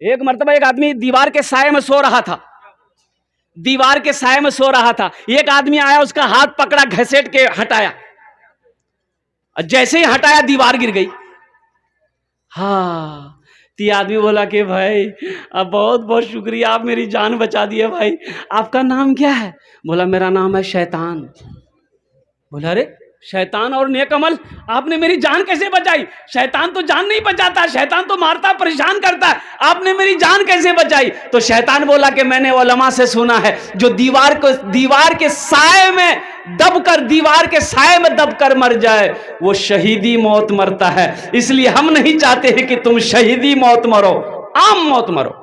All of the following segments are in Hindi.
एक मर्तबा एक आदमी दीवार के साये में सो रहा था, दीवार के साये में सो रहा था। एक आदमी आया, उसका हाथ पकड़ा, घसीट के हटाया, जैसे ही हटाया दीवार गिर गई। हाँ, तो आदमी बोला कि भाई अब बहुत बहुत शुक्रिया, आप मेरी जान बचा दिए भाई। आपका नाम क्या है? बोला मेरा नाम है शैतान। बोला अरे शैतान और नेक अमल, आपने मेरी जान कैसे बचाई? शैतान तो जान नहीं बचाता, शैतान तो मारता परेशान करता है, आपने मेरी जान कैसे बचाई? तो शैतान बोला कि मैंने उलमा से सुना है, जो दीवार के साए में दबकर, दीवार के साए में दबकर मर जाए वो शहीदी मौत मरता है। इसलिए हम नहीं चाहते हैं कि तुम शहीदी मौत मरो, आम मौत मरो।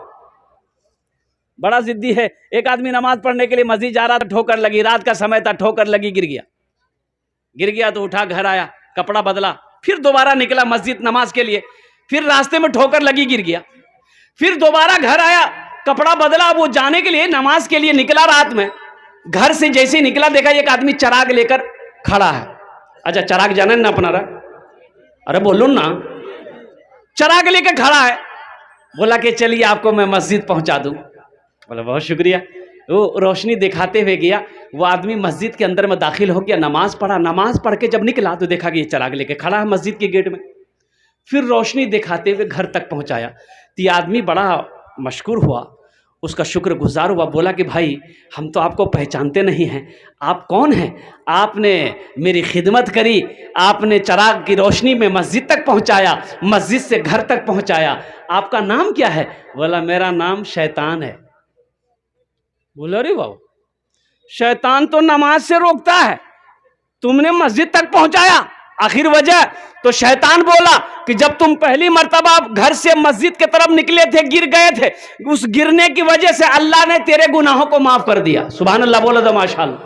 बड़ा जिद्दी है। एक आदमी नमाज पढ़ने के लिए मस्जिद जा रहा था, ठोकर लगी, रात का समय था, ठोकर लगी, गिर गया तो उठा, घर आया, कपड़ा बदला, फिर दोबारा निकला मस्जिद नमाज के लिए, फिर रास्ते में ठोकर लगी, गिर गया, फिर दोबारा घर आया, कपड़ा बदला, वो जाने के लिए, नमाज के लिए निकला। रात में घर से जैसे निकला, देखा एक आदमी चराग लेकर खड़ा है। अच्छा, चराग जाने ना अपना रहा, अरे बोलो ना, चराग लेकर खड़ा है। बोला कि चलिए आपको मैं मस्जिद पहुंचा दूं। बोला बहुत शुक्रिया। वो रोशनी दिखाते हुए गया, वो आदमी मस्जिद के अंदर में दाखिल हो गया, नमाज पढ़ा, नमाज पढ़ के जब निकला तो देखा कि ये चराग लेके खड़ा है मस्जिद के गेट में। फिर रोशनी दिखाते हुए घर तक पहुंचाया, तो ये आदमी बड़ा मशकूर हुआ, उसका शुक्रगुजार हुआ। बोला कि भाई हम तो आपको पहचानते नहीं हैं, आप कौन हैं? आपने मेरी खिदमत करी, आपने चराग की रोशनी में मस्जिद तक पहुंचाया, मस्जिद से घर तक पहुंचाया। आपका नाम क्या है? बोला मेरा नाम शैतान है। बोला अरे बाबा, शैतान तो नमाज से रोकता है, तुमने मस्जिद तक पहुंचाया, आखिर वजह? तो शैतान बोला कि जब तुम पहली मर्तबा घर से मस्जिद की तरफ निकले थे, गिर गए थे, उस गिरने की वजह से अल्लाह ने तेरे गुनाहों को माफ कर दिया। सुभान अल्लाह, बोला तो माशाअल्लाह।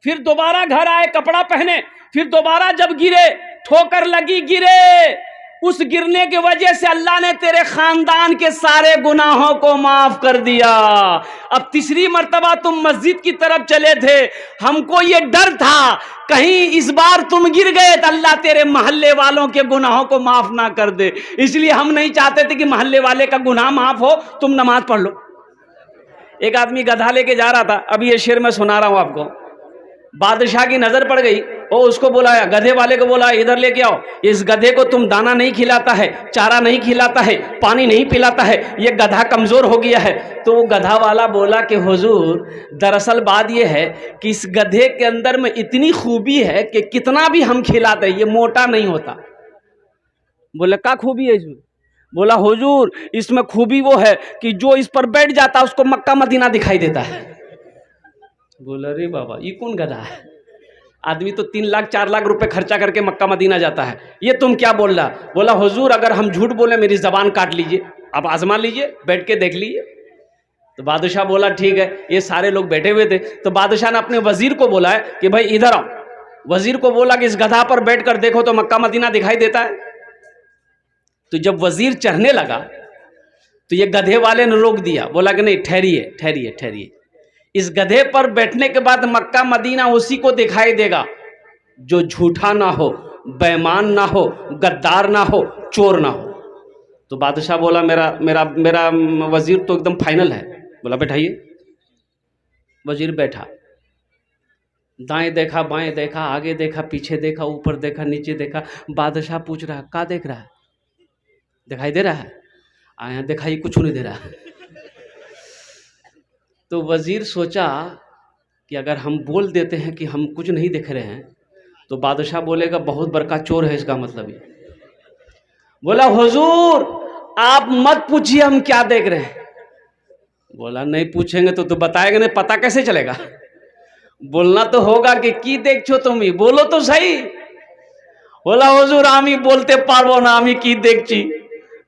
फिर दोबारा घर आए, कपड़ा पहने, फिर दोबारा जब गिरे, ठोकर लगी, गिरे, उस गिरने की वजह से अल्लाह ने तेरे खानदान के सारे गुनाहों को माफ कर दिया। अब तीसरी मर्तबा तुम मस्जिद की तरफ चले थे, हमको ये डर था कहीं इस बार तुम गिर गए तो अल्लाह तेरे मोहल्ले वालों के गुनाहों को माफ ना कर दे, इसलिए हम नहीं चाहते थे कि मोहल्ले वाले का गुनाह माफ हो, तुम नमाज पढ़ लो। एक आदमी गधा लेके जा रहा था, अभी ये शेर मैं सुना रहा हूं आपको। बादशाह की नजर पड़ गई, वो उसको बुलाया, गधे वाले को बोला इधर लेके आओ, इस गधे को तुम दाना नहीं खिलाता है, चारा नहीं खिलाता है, पानी नहीं पिलाता है, ये गधा कमजोर हो गया है। तो वो गधा वाला बोला कि हुजूर दरअसल बात ये है कि इस गधे के अंदर में इतनी खूबी है कि कितना भी हम खिलाते ये मोटा नहीं होता। बोले क्या खूबी है इसमें? बोला हुजूर इसमें खूबी वो है कि जो इस पर बैठ जाता उसको मक्का मदीना दिखाई देता है। बोला रे बाबा, ये कौन गधा है? आदमी तो 3 लाख 4 लाख रुपए खर्चा करके मक्का मदीना जाता है, ये तुम क्या बोल रहा? बोला हुजूर अगर हम झूठ बोले मेरी जबान काट लीजिए, आप आजमा लीजिए, बैठ के देख लीजिए। तो बादशाह बोला ठीक है। ये सारे लोग बैठे हुए थे, तो बादशाह ने अपने वजीर को बोला है कि भाई इधर आओ। वजीर को बोला कि इस गधा पर बैठ कर देखो तो मक्का मदीना दिखाई देता है। तो जब वजीर चढ़ने लगा तो ये गधे वाले ने रोक दिया, बोला कि नहीं ठहरिए ठहरिए ठहरिए, इस गधे पर बैठने के बाद मक्का मदीना उसी को दिखाई देगा जो झूठा ना हो, बेईमान ना हो, गद्दार ना हो, चोर ना हो। तो बादशाह बोला मेरा मेरा मेरा वजीर तो एकदम फाइनल है। बोला बैठाइए। वजीर बैठा, दाएं देखा, बाएं देखा, आगे देखा, पीछे देखा, ऊपर देखा, नीचे देखा। बादशाह पूछ रहा क्या देख रहा है? दिखाई दे रहा है? आया दिखाई कुछ नहीं दे रहा। तो वजीर सोचा कि अगर हम बोल देते हैं कि हम कुछ नहीं देख रहे हैं तो बादशाह बोलेगा बहुत बड़का चोर है, इसका मतलब ये। बोला हुजूर आप मत पूछिए हम क्या देख रहे हैं। बोला नहीं पूछेंगे तो बताएगा नहीं, पता कैसे चलेगा? बोलना तो होगा कि की देखो तुम ही, बोलो तो सही। बोला हुजूर आमी बोलते पारबो ना, आमी की देखची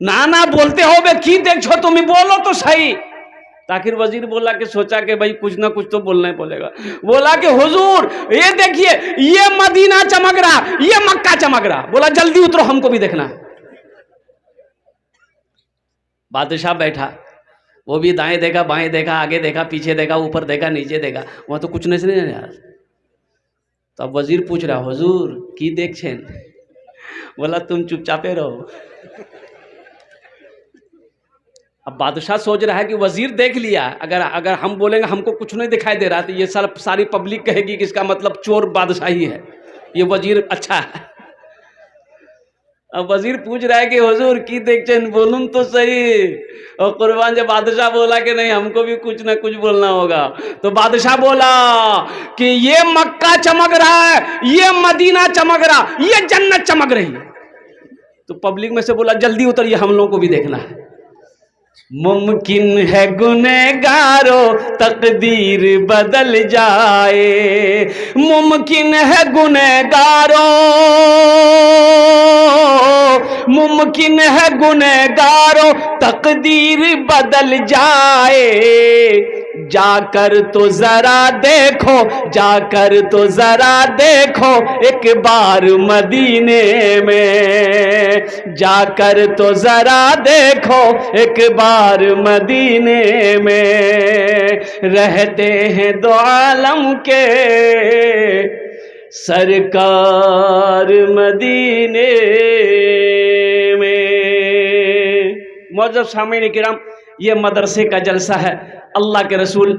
ना, ना बोलते हो बे की देखो तुम ही, बोलो तो सही। आखिर वजीर बोला कि सोचा कि भाई कुछ ना कुछ तो बोलना ही बोलेगा। बोला कि हुजूर ये देखिए ये मदीना चमक रहा, ये मक्का चमक रहा। बोला जल्दी उतरो हमको भी देखना है। बादशाह बैठा, वो भी दाएं देखा, बाएं देखा, आगे देखा, पीछे देखा, ऊपर देखा, नीचे देखा, वहां तो कुछ नहीं यार। तो अब वजीर पूछ रहा हुजूर की देख छेन? बोला तुम चुपचापे रहो। अब बादशाह सोच रहा है कि वजीर देख लिया, अगर अगर हम बोलेंगे हमको कुछ नहीं दिखाई दे रहा तो ये सारी पब्लिक कहेगी कि इसका मतलब चोर बादशाह ही है, ये वजीर अच्छा है। अब वजीर पूछ रहा है कि हुजूर की देखते बोलूं तो सही, और कुर्बान जब बादशाह बोला कि नहीं हमको भी कुछ ना कुछ बोलना होगा, तो बादशाह बोला कि ये मक्का चमक रहा है, ये मदीना चमक रहा, ये जन्नत चमक रही है। तो पब्लिक में से बोला जल्दी उतरिए, हम लोगों को भी देखना है। मुमकिन है गुनहगारों तकदीर बदल जाए, मुमकिन है गुनहगारों, मुमकिन है गुनहगारों तकदीर बदल जाए। जाकर तो जरा देखो, जाकर तो जरा देखो एक बार मदीने में, जाकर तो जरा देखो एक बार मदीने में। रहते हैं दो आलम के सरकार मदीने में। मौजूद सामीन किराम, ये मदरसे का जलसा है। अल्लाह के रसूल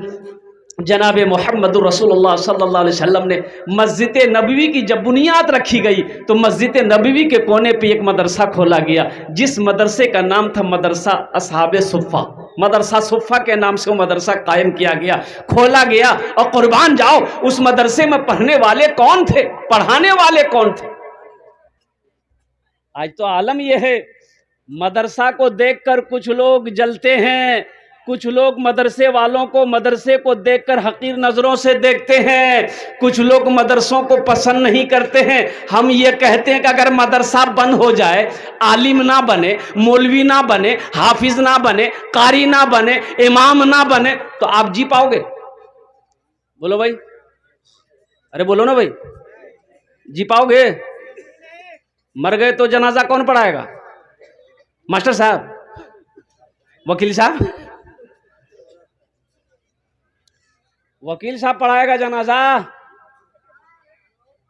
जनाब मोहम्मद रसूलुल्लाह सल्लल्लाहु अलैहि वसल्लम ने मस्जिद नबवी की जब बुनियाद रखी गई तो मस्जिद नबवी के कोने पे एक मदरसा खोला गया, जिस मदरसे का नाम था मदरसा असहाबे सुफ़ा। मदरसा सुफ़ा के नाम से वो मदरसा कायम किया गया, खोला गया। और कुर्बान जाओ, उस मदरसे में पढ़ने वाले कौन थे, पढ़ाने वाले कौन थे? आज तो आलम यह है, मदरसा को देखकर कुछ लोग जलते हैं, कुछ लोग मदरसे वालों को, मदरसे को देखकर हकीर नज़रों से देखते हैं, कुछ लोग मदरसों को पसंद नहीं करते हैं। हम ये कहते हैं कि अगर मदरसा बंद हो जाए, आलिम ना बने, मौलवी ना बने, हाफिज ना बने, कारी ना बने, इमाम ना बने, तो आप जी पाओगे? बोलो भाई, अरे बोलो ना भाई, जी पाओगे? मर गए तो जनाजा कौन पढ़ाएगा? मास्टर साहब, वकील साहब, वकील साहब पढ़ाएगा जनाजा,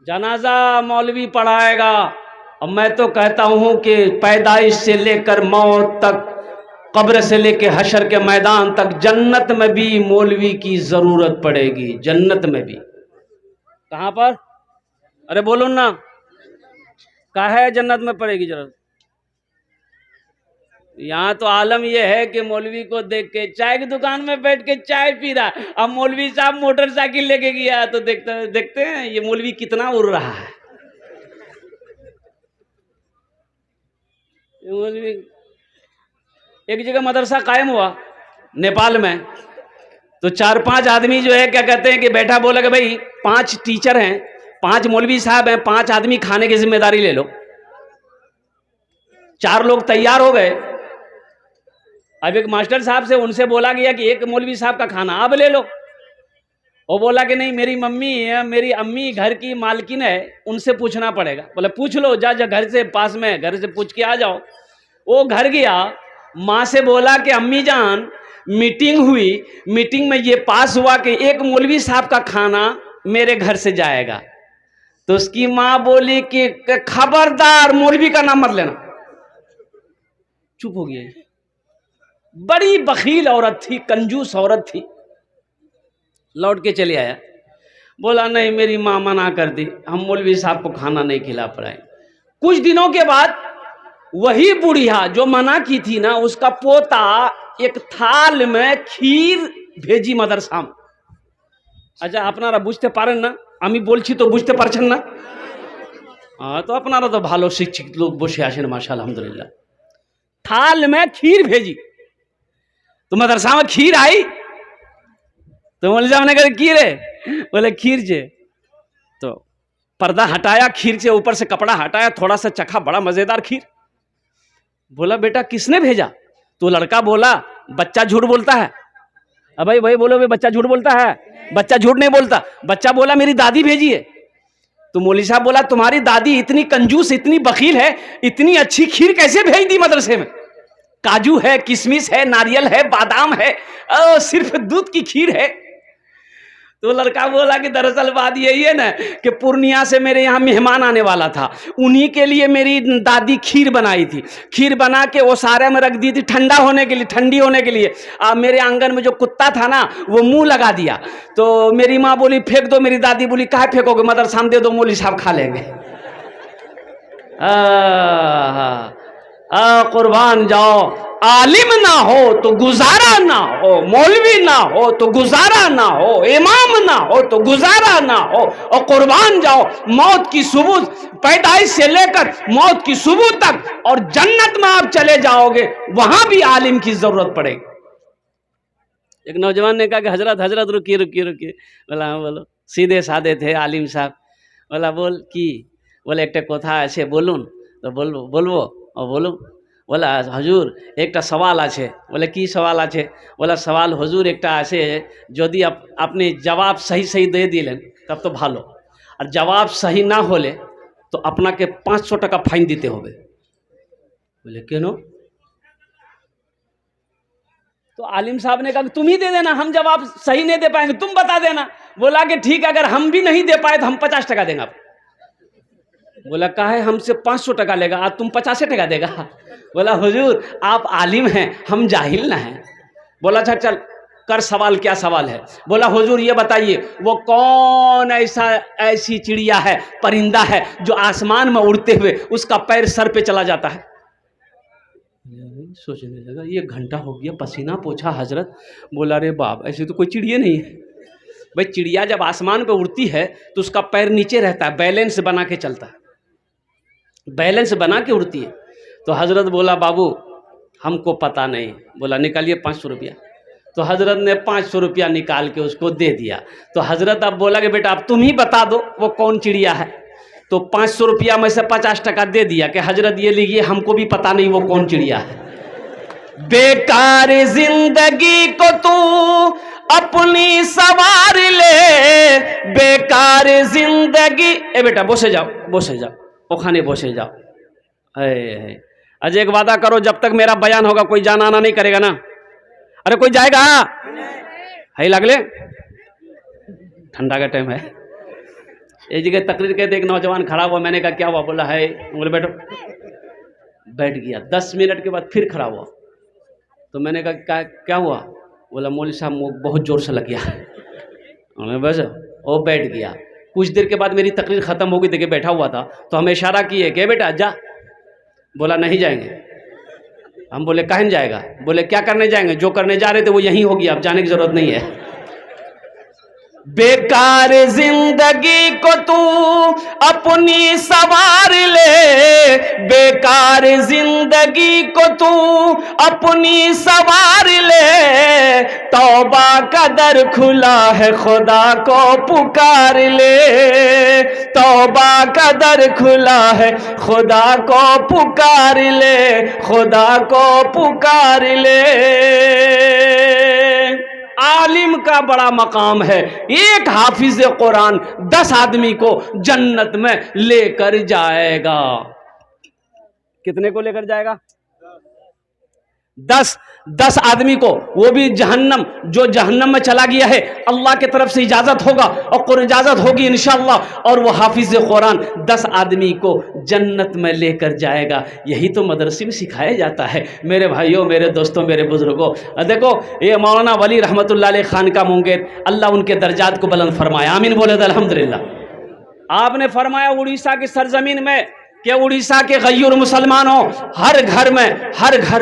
जनाजा मौलवी पढ़ाएगा। और मैं तो कहता हूं कि पैदाइश से लेकर मौत तक, कब्र से लेकर हशर के मैदान तक, जन्नत में भी मौलवी की जरूरत पड़ेगी, जन्नत में भी। कहां पर? अरे बोलो ना, कहा है जन्नत में पड़ेगी जरूरत? यहाँ तो आलम यह है कि मौलवी को देख के, चाय की दुकान में बैठ के चाय पी रहा, अब मौलवी साहब मोटरसाइकिल लेके गया तो देखते हैं ये मौलवी कितना उड़ रहा है। मौलवी, एक जगह मदरसा कायम हुआ नेपाल में, तो 4-5 आदमी जो है क्या कहते हैं कि बैठा, बोला कि भाई 5 टीचर हैं, 5 मौलवी साहब हैं, 5 आदमी खाने की जिम्मेदारी ले लो। 4 लोग तैयार हो गए। अब एक मास्टर साहब से उनसे बोला गया कि एक मौलवी साहब का खाना आप ले लो। वो बोला कि नहीं, मेरी मम्मी है, मेरी अम्मी घर की मालकिन है, उनसे पूछना पड़ेगा। बोला पूछ लो, जा घर से पास में, घर से पूछ के आ जाओ। वो घर गया, माँ से बोला कि अम्मी जान मीटिंग हुई, मीटिंग में ये पास हुआ कि एक मौलवी साहब का खाना मेरे घर से जाएगा। तो उसकी माँ बोली कि खबरदार मौलवी का नाम मत लेना। चुप हो गया। बड़ी बखील औरत थी, कंजूस औरत थी। लौट के चले आया, बोला नहीं मेरी माँ मना कर दी, हम मौलवी साहब को खाना नहीं खिला पाए। कुछ दिनों के बाद वही बुढ़िया जो मना की थी ना, उसका पोता एक थाल में खीर भेजी मदरसा में। अच्छा अपनारा बुझते पारें ना, आमी बोलছি तो बुझते पारছেন ना? हाँ, तो अपनारा तो भालो शिक्षित लोग बसे आছেন माशाल्लाह अल्हम्दुलिल्लाह। थाल में खीर भेजी, तो मदरसा में खीर आई, तो मौलवी साहब ने कहा खीर है, बोले खीर जे। तो पर्दा हटाया, खीर से ऊपर से कपड़ा हटाया, थोड़ा सा चखा, बड़ा मजेदार खीर। बोला बेटा किसने भेजा? तो लड़का बोला बच्चा झूठ बोलता है। अब भाई बोलो भाई, बच्चा झूठ बोलता है? बच्चा झूठ नहीं बोलता। बच्चा बोला मेरी दादी भेजी है। तो मौलवी साहब बोला तुम्हारी दादी इतनी कंजूस, इतनी बखील है, इतनी अच्छी खीर कैसे भेज दी मदरसे में? काजू है, किशमिश है, नारियल है, बादाम है, सिर्फ दूध की खीर है। तो लड़का बोला कि दरअसल बात यही है ना कि पूर्णिया से मेरे यहाँ मेहमान आने वाला था, उन्हीं के लिए मेरी दादी खीर बनाई थी। खीर बना के वो सारे में रख दी थी ठंडा होने के लिए, ठंडी होने के लिए। मेरे आंगन में जो कुत्ता था ना वो मुंह लगा दिया। तो मेरी माँ बोली फेंक दो, मेरी दादी बोली काहे फेंकोगे, मदरसा में दे दो, मौलवी साहब खा लेंगे। कुर्बान जाओ, आलिम ना हो तो गुजारा ना हो, मौलवी ना हो तो गुजारा ना हो, इमाम ना हो तो गुजारा ना हो। और कुर्बान जाओ मौत की सुबह, पैदाइश से लेकर मौत की सुबह तक, और जन्नत में आप चले जाओगे वहां भी आलिम की जरूरत पड़ेगी। एक नौजवान ने कहा कि हजरत हजरत रुकिए रुकिए रुकिए। बोला हाँ बोलो। सीधे साधे थे आलिम साहब। बोला बोल की? बोले एक कथा ऐसे बोलून तो बोलो बोलबो और बोलो। बोला हजूर एक सवाल आछे। बोले की सवाल आछे? बोला सवाल हजूर एक आछे, यदि अपने जवाब सही सही दे दिलें तब तो भालो, और जवाब सही ना होले तो अपना के 500 टाका फाइन दीते होबे। बोले क्यों? तो आलिम साहब ने कहा तुम ही दे देना, हम जवाब सही नहीं दे पाएंगे, तुम बता देना। बोला कि ठीक है, अगर हम भी नहीं दे पाए तो हम 50 टका देंगे आप। बोला काहे हमसे 500 टका लेगा, आज तुम 50 टका देगा? बोला हुजूर आप आलिम हैं, हम जाहिल ना हैं। बोला अच्छा चल कर सवाल, क्या सवाल है? बोला हुजूर ये बताइए वो कौन ऐसी चिड़िया है, परिंदा है जो आसमान में उड़ते हुए उसका पैर सर पे चला जाता है? सोचने लगा, ये घंटा हो गया पसीना पोछा हजरत। बोला रे बाप ऐसी तो कोई चिड़िया नहीं है। भाई चिड़िया जब आसमान पे उड़ती है तो उसका पैर नीचे रहता है, बैलेंस बना के चलता है, बैलेंस बना के उड़ती है। तो हजरत बोला बाबू हमको पता नहीं। बोला निकालिए 500 रुपया। तो हजरत ने 500 रुपया निकाल के उसको दे दिया। तो हजरत अब बोला कि बेटा अब तुम ही बता दो वो कौन चिड़िया है। तो 500 रुपया में से 50 टका दे दिया कि हजरत ये लीजिए, हमको भी पता नहीं वो कौन चिड़िया है। बेकार जिंदगी को तू अपनी सवार ले, बेकार जिंदगी। ए बेटा बसे जाओ, बसे जाओ, ओखाने बसे जाओ। अजय एक वादा करो, जब तक मेरा बयान होगा कोई जाना आना नहीं करेगा ना? अरे कोई जाएगा? है लगले ठंडा का टाइम है। एक जगह तकरीर कहते एक नौजवान खड़ा हुआ, मैंने कहा क्या हुआ? बोला है। बोले बैठो। बैठ गया। 10 मिनट के बाद फिर खड़ा हुआ। तो मैंने कहा क्या हुआ? बोला मौलवी साहब बहुत जोर से लग गया। बस वो बैठ गया। कुछ देर के बाद मेरी तकरीर खत्म हो गई, देखिए बैठा हुआ था। तो हमें इशारा किए कि बेटा जा। बोला नहीं जाएंगे। हम बोले काहे नहीं जाएगा? बोले क्या करने जाएंगे, जो करने जा रहे थे वो यहीं होगी, अब जाने की जरूरत नहीं है। बेकार जिंदगी को तू अपनी सवार ले, बेकार जिंदगी को तू अपनी सवार ले, तौबा का दर खुला है खुदा को पुकार ले, तौबा का दर खुला है खुदा को पुकार ले, खुदा को पुकार ले। आलिम का बड़ा मकाम है। एक हाफिज कुरान 10 आदमी को जन्नत में लेकर जाएगा। कितने को लेकर जाएगा? 10 आदमी को, वो भी जहन्नम, जो जहन्नम में चला गया है अल्लाह की तरफ से इजाजत होगा और इजाजत होगी इंशाअल्लाह, और वो हाफिज कुरान 10 आदमी को जन्नत में लेकर जाएगा। यही तो मदरसे में सिखाया जाता है मेरे भाइयों, मेरे दोस्तों, मेरे बुजुर्गों। देखो ये मौलाना वली रहमतुल्लाह अलैह खान का मुंगेर, अल्लाह उनके दर्जात को बुलंद फरमाया, आमीन बोले अल्हम्दुलिल्लाह। आपने फरमाया उड़ीसा की सरजमीन में कि उड़ीसा के गय्यूर मुसलमानों, हर घर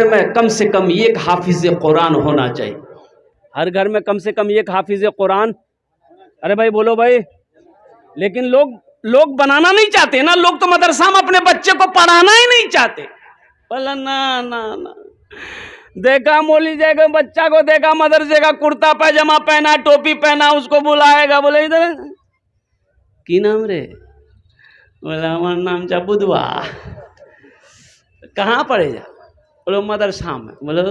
में कम से कम एक हाफिज कुरान होना चाहिए। हर घर में कम से कम एक हाफिज कुरान। अरे भाई बोलो भाई। लेकिन लोग बनाना नहीं चाहते ना, लोग तो मदरसा में अपने बच्चे को पढ़ाना ही नहीं चाहते। बोला ना ना ना, देखा मौली जाएगा बच्चा को, देखा मदरसे का कुर्ता पैजामा पहना, टोपी पहना, उसको बुलाएगा, बोले इधर की नाम रे? बोला हमारा नाम जा बुधवा। कहाँ पढ़े जा? बोलो मदरसा में। बोलो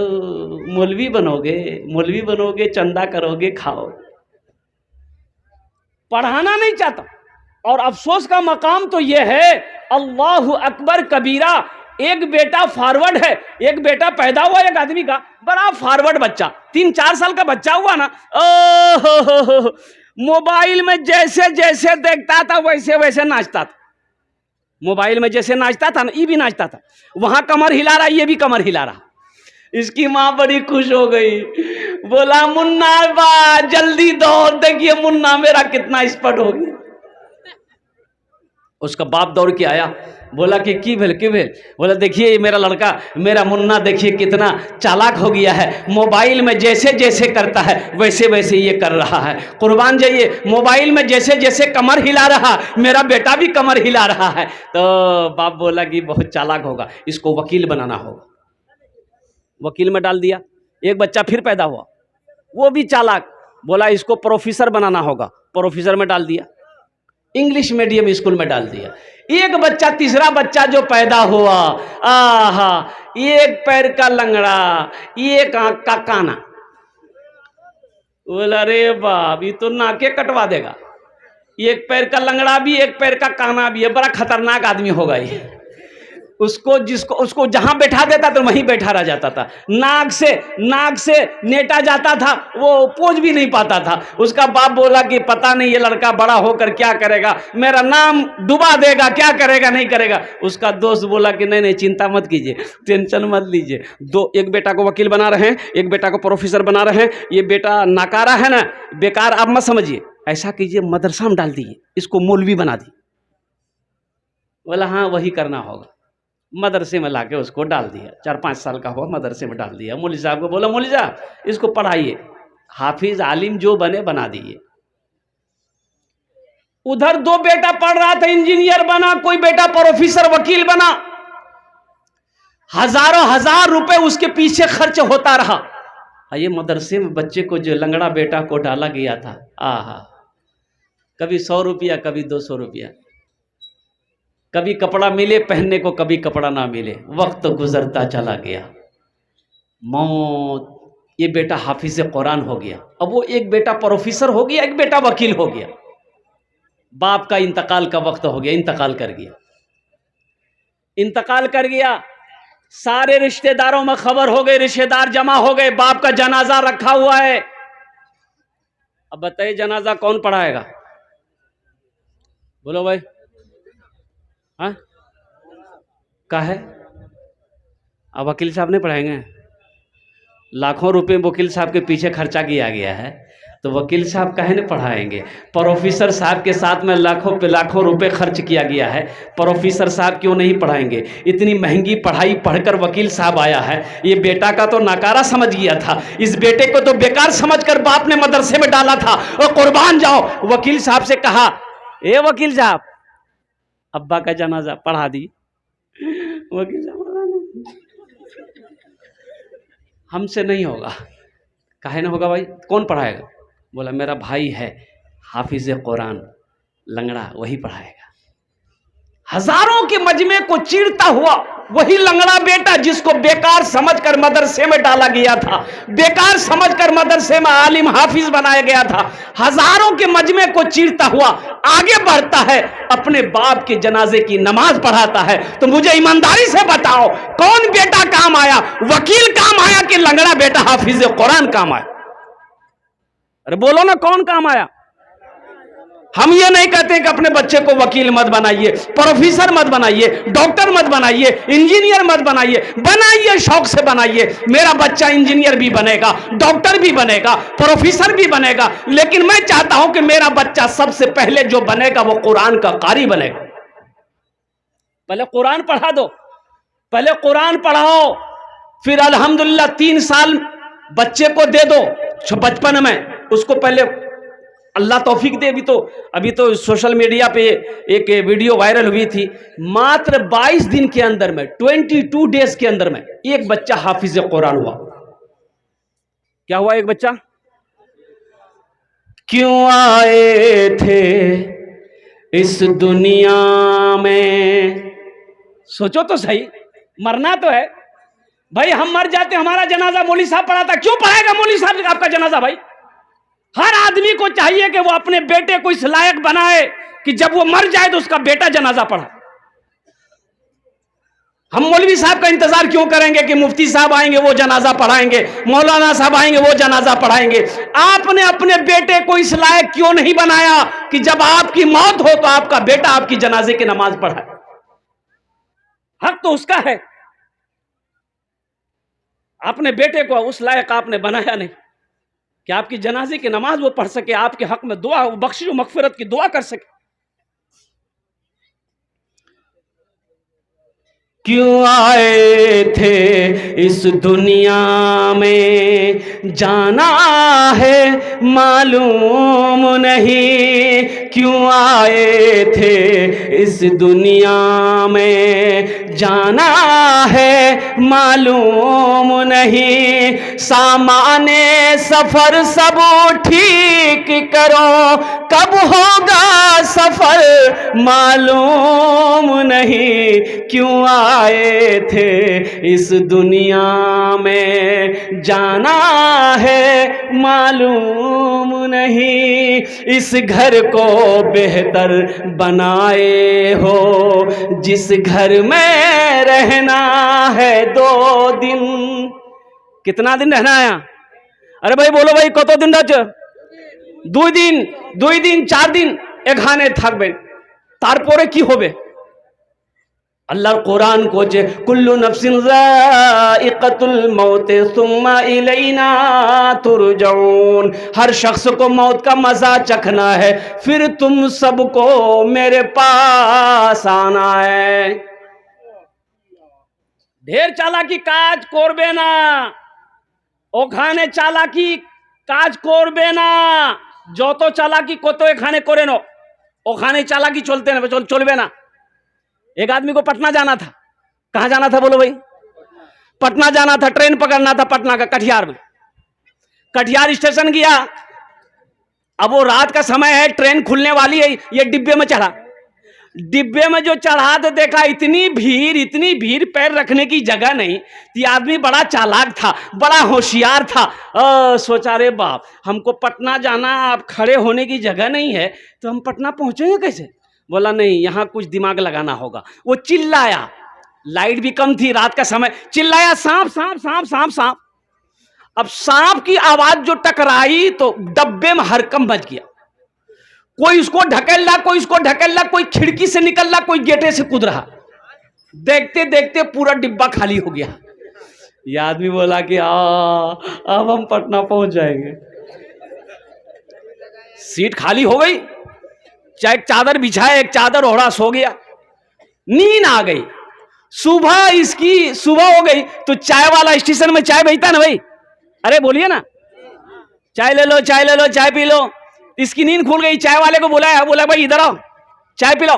मौलवी बनोगे, चंदा करोगे, खाओ। पढ़ाना नहीं चाहता। और अफसोस का मकाम तो यह है, अल्लाहु अकबर कबीरा। एक बेटा फॉरवर्ड है, एक बेटा पैदा हुआ एक आदमी का, बड़ा फॉरवर्ड बच्चा, 3-4 साल का बच्चा हुआ ना, ओहो मोबाइल में जैसे जैसे देखता था वैसे वैसे नाचता था। मोबाइल में जैसे नाचता था ना, ये भी नाचता था, वहां कमर हिला रहा, ये भी कमर हिला रहा। इसकी माँ बड़ी खुश हो गई, बोला मुन्ना बा जल्दी दौड़, देखिए मुन्ना मेरा कितना स्पट हो गया। उसका बाप दौड़ के आया, बोला कि की भेल की भेल? बोला देखिए ये मेरा लड़का, मेरा मुन्ना देखिए कितना चालाक हो गया है, मोबाइल में जैसे जैसे करता है वैसे वैसे ये कर रहा है। कुर्बान जाइए, मोबाइल में जैसे जैसे कमर हिला रहा, मेरा बेटा भी कमर हिला रहा है। तो बाप बोला कि बहुत चालाक होगा, इसको वकील बनाना होगा। वकील में डाल दिया। एक बच्चा फिर पैदा हुआ, वो भी चालाक, बोला इसको प्रोफेसर बनाना होगा, प्रोफेसर में डाल दिया। इंग्लिश मीडियम स्कूल में डाल दिया। एक बच्चा, तीसरा बच्चा जो पैदा हुआ, आहा, एक पैर का लंगड़ा, एक आंख का काना। बोला अरे बाप, ये तो नाके कटवा देगा। एक पैर का लंगड़ा भी, एक पैर का काना भी है, बड़ा खतरनाक आदमी होगा ये। उसको जहां बैठा देता तो वहीं बैठा रह जाता था। नाक से नेटा जाता था, वो पोंछ भी नहीं पाता था। उसका बाप बोला कि पता नहीं ये लड़का बड़ा होकर क्या करेगा, मेरा नाम डुबा देगा, क्या करेगा नहीं करेगा। उसका दोस्त बोला कि नहीं चिंता मत कीजिए, टेंशन मत लीजिए, एक बेटा को वकील बना रहे हैं, एक बेटा को प्रोफेसर बना रहे हैं, ये बेटा नाकारा है ना, बेकार आप मत समझिए, ऐसा कीजिए मदरसा में डाल दीजिए, इसको मौलवी बना दी। बोला हाँ वही करना होगा। मदरसे में लाके उसको डाल दिया। 4-5 साल का हुआ, मदरसे में डाल दिया। मौलवी साहब को बोला मौलवी साहब इसको पढ़ाइए, हाफिज आलिम जो बने बना दीजिए। उधर 2 बेटा पढ़ रहा था, इंजीनियर बना, कोई बेटा प्रोफेसर वकील बना। हजार रुपए उसके पीछे खर्च होता रहा। ये मदरसे में बच्चे को जो लंगड़ा बेटा को डाला गया था, आहा, कभी 100 रुपया, कभी 200 रुपया, कभी कपड़ा मिले पहनने को, कभी कपड़ा ना मिले। वक्त गुजरता चला गया, मौत। ये बेटा हाफिज कुरान हो गया। अब वो एक बेटा प्रोफेसर हो गया, एक बेटा वकील हो गया। बाप का इंतकाल का वक्त हो गया, इंतकाल कर गया। सारे रिश्तेदारों में खबर हो गई, रिश्तेदार जमा हो गए, बाप का जनाजा रखा हुआ है। अब बताइए जनाजा कौन पढ़ाएगा? बोलो भाई। हाँ का है? अब वकील साहब नहीं पढ़ाएंगे? लाखों रुपए वकील साहब के पीछे खर्चा किया गया है, तो वकील साहब काहे नहीं पढ़ाएंगे? प्रोफेसर साहब के साथ में लाखों पे लाखों रुपए खर्च किया गया है, प्रोफेसर साहब क्यों नहीं पढ़ाएंगे? इतनी महंगी पढ़ाई पढ़कर वकील साहब आया है। ये बेटा का तो नाकारा समझ गया था, इस बेटे को तो बेकार समझकर बाप ने मदरसे में डाला था। और कुर्बान जाओ, वकील साहब से कहा, ए वकील साहब अब्बा का जनाजा पढ़ा दी। वकील साहब हमसे नहीं होगा। काहे ना होगा भाई? कौन पढ़ाएगा? बोला मेरा भाई है हाफिज कुरान लंगड़ा, वही पढ़ाएगा। हजारों के मजमे को चीरता हुआ वही लंगड़ा बेटा जिसको बेकार समझकर मदरसे में डाला गया था, बेकार समझकर मदरसे में आलिम हाफिज बनाया गया था, हजारों के मजमे को चीरता हुआ आगे बढ़ता है, अपने बाप के जनाजे की नमाज पढ़ाता है। तो मुझे ईमानदारी से बताओ, कौन बेटा काम आया? वकील काम आया कि लंगड़ा बेटा हाफिज कुरान काम आया? अरे बोलो ना, कौन काम आया? हम ये नहीं कहते कि अपने बच्चे को वकील मत बनाइए, प्रोफेसर मत बनाइए, डॉक्टर मत बनाइए, इंजीनियर मत बनाइए। बनाइए, शौक से बनाइए। मेरा बच्चा इंजीनियर भी बनेगा, डॉक्टर भी बनेगा, प्रोफेसर भी बनेगा, लेकिन मैं चाहता हूं कि मेरा बच्चा सबसे पहले जो बनेगा वो कुरान का कारी बनेगा। पहले कुरान पढ़ा दो, पहले कुरान पढ़ाओ, फिर अल्हम्दुलिल्लाह 3 साल बच्चे को दे दो बचपन में, उसको पहले अल्लाह तौफीक दे। अभी तो सोशल मीडिया पे एक वीडियो वायरल हुई थी, मात्र 22 दिन के अंदर में, 22 डेज के अंदर में एक बच्चा हाफिज कुरान हुआ। क्या हुआ? एक बच्चा। क्यों आए थे इस दुनिया में? सोचो तो सही, मरना तो है भाई। हम मर जाते, हमारा जनाजा मौलवी साहब पढ़ाता, क्यों पढ़ाएगा मौलवी साहब आपका जनाजा? भाई हर आदमी को चाहिए कि वो अपने बेटे को इस लायक बनाए कि जब वो मर जाए तो उसका बेटा जनाजा पढ़ा। हम मौलवी साहब का इंतजार क्यों करेंगे कि मुफ्ती साहब आएंगे वो जनाजा पढ़ाएंगे, मौलाना साहब आएंगे वो जनाजा पढ़ाएंगे। आपने अपने बेटे को इस लायक क्यों नहीं बनाया कि जब आपकी मौत हो तो आपका बेटा आपकी जनाजे की नमाज पढ़ाए? हक तो उसका है। अपने बेटे को उस लायक आपने बनाया नहीं कि आपकी जनाजे की नमाज वो पढ़ सके, आपके हक में दुआ, बख्शिश मगफिरत की दुआ कर सके। क्यों आए थे इस दुनिया में, जाना है मालूम नहीं। क्यों आए थे इस दुनिया में, जाना है मालूम नहीं। सामाने सफर सब ठीक करो, कब होगा सफर मालूम नहीं। क्यों आए थे इस दुनिया में, जाना है मालूम नहीं। इस घर को बेहतर बनाए हो, जिस घर में रहना है 2 दिन। कितना दिन रहना है? अरे भाई बोलो भाई, कत दिन रह? 2 दिन, 2 दिन 4 दिन एखाने থাকবেন, তারপরে কি হবে? अल्लाह कुरान को जे कुल्लु नफ्सिन ज़ाइक़तुल मौत सुम्मा इलैना तुरजऊन। हर शख्स को मौत का मजा चखना है, फिर तुम सबको मेरे पास आना है। ढेर चालाकी काज करबे ना, ओखाने चालाकी काज करबे ना। যত চালাকি কত এখানে করে নো, ওখানে চালাকি চলবে না। एक आदमी को पटना जाना था। कहां जाना था बोलो भाई? पटना जाना था, ट्रेन पकड़ना था पटना का, कटिहार में। कटिहार स्टेशन गया। अब वो रात का समय है, ट्रेन खुलने वाली है, ये डिब्बे में चढ़ा। डिब्बे में जो चढ़ा तो देखा इतनी भीड़, पैर रखने की जगह नहीं। ये आदमी बड़ा चालाक था, बड़ा होशियार था। सोचा रे बाप, हमको पटना जाना, आप खड़े होने की जगह नहीं है तो हम पटना पहुंचेंगे कैसे? बोला नहीं, यहां कुछ दिमाग लगाना होगा। वो चिल्लाया, लाइट भी कम थी, रात का समय, चिल्लाया सांप सांप सांप सांप सांप। अब सांप की आवाज जो टकराई तो डब्बे में हरकम मच गया। कोई उसको ढकेल रहा, कोई उसको ढकेल रहा, कोई खिड़की से निकल रहा, कोई गेटे से कूद रहा। देखते देखते पूरा डिब्बा खाली हो गया। यह आदमी बोला कि अब हम पटना पहुंच जाएंगे। सीट खाली हो गई, चाहे एक चादर बिछाए, एक चादर ओढ़ा, सो गया। नींद आ गई। सुबह हो गई तो चाय वाला स्टेशन में चाय बेचता ना भाई, अरे बोलिए ना, चाय ले लो, चाय ले लो, चाय पी लो। इसकी नींद खुल गई। चाय वाले को बुलाया, बोला भाई इधर आओ, चाय पी लो।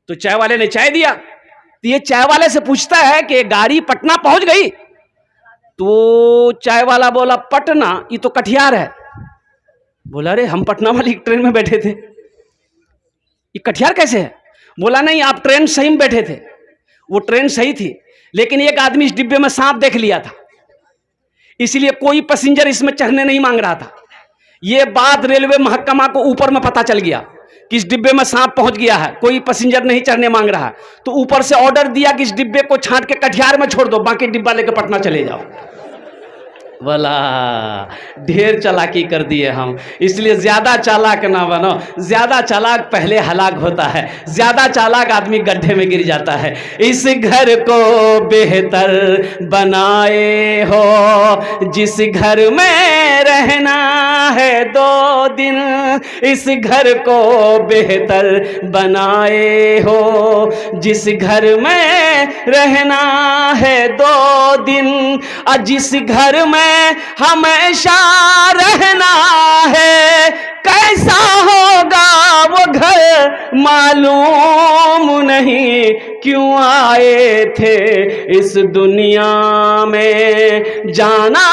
तो चाय वाले ने चाय दिया। तो ये चाय वाले से पूछता है कि गाड़ी पटना पहुंच गई? तो चाय वाला बोला पटना, ये तो कटिहार है। बोला अरे हम पटना वाली ट्रेन में बैठे थे, ये कटिहार कैसे है? बोला नहीं, आप ट्रेन सही में बैठे थे, वो ट्रेन सही थी, लेकिन एक आदमी इस डिब्बे में सांप देख लिया था, इसलिए कोई पैसेंजर इसमें चढ़ने नहीं मांग रहा था। ये बात रेलवे महकमा को ऊपर में पता चल गया कि इस डिब्बे में सांप पहुंच गया है, कोई पैसेंजर नहीं चढ़ने मांग रहा है। तो ऊपर से ऑर्डर दिया कि इस डिब्बे को छांट के कटिहार में छोड़ दो, बाकी डिब्बा लेकर पटना चले जाओ। बोला ढेर चालाकी कर दिए हम, इसलिए ज्यादा चालाक ना बनो। ज्यादा चालाक पहले हलाक होता है, ज्यादा चालाक आदमी गड्ढे में गिर जाता है। इस घर को बेहतर बनाए हो, जिस घर में रहना है 2 दिन। इस घर को बेहतर बनाए हो, जिस घर में रहना है 2 दिन। और जिस घर में हमेशा रहना है, कैसा होगा वो घर मालूम नहीं। क्यों आए थे इस दुनिया में, जाना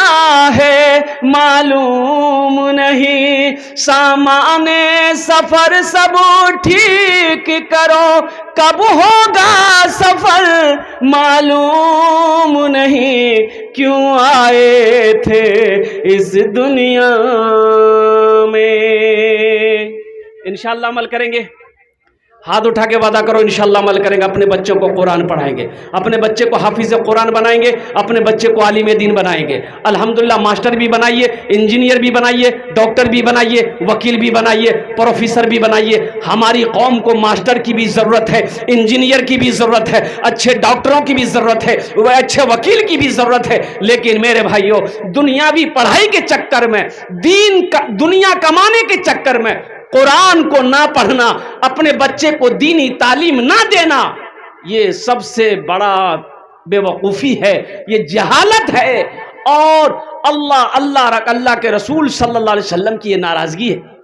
है मालूम नहीं। सामाने सफर सब ठीक करो, कब होगा सफर मालूम नहीं। क्यों आए थे इस दुनिया में। इंशाअल्लाह अमल करेंगे। हाथ उठा के वादा करो इंशाल्लाह अमल करेंगे, अपने बच्चों को कुरान पढ़ाएंगे, अपने बच्चे को हाफिज कुरान बनाएंगे, अपने बच्चे को आलिम दीन बनाएंगे। अल्हम्दुलिल्लाह मास्टर भी बनाइए, इंजीनियर भी बनाइए, डॉक्टर भी बनाइए, वकील भी बनाइए, प्रोफेसर भी बनाइए। हमारी कौम को मास्टर की भी ज़रूरत है, इंजीनियर की भी ज़रूरत है, अच्छे डॉक्टरों की भी ज़रूरत है, वह अच्छे वकील की भी ज़रूरत है। लेकिन मेरे भाइयों, दुनियावी पढ़ाई के चक्कर में, दुनिया कमाने के चक्कर में कुरान को ना पढ़ना, अपने बच्चे को दीनी तालीम ना देना, ये सबसे बड़ा बेवकूफ़ी है, ये जहालत है और अल्लाह के रसूल सल्लल्लाहु अलैहि वसल्लम की ये नाराज़गी है।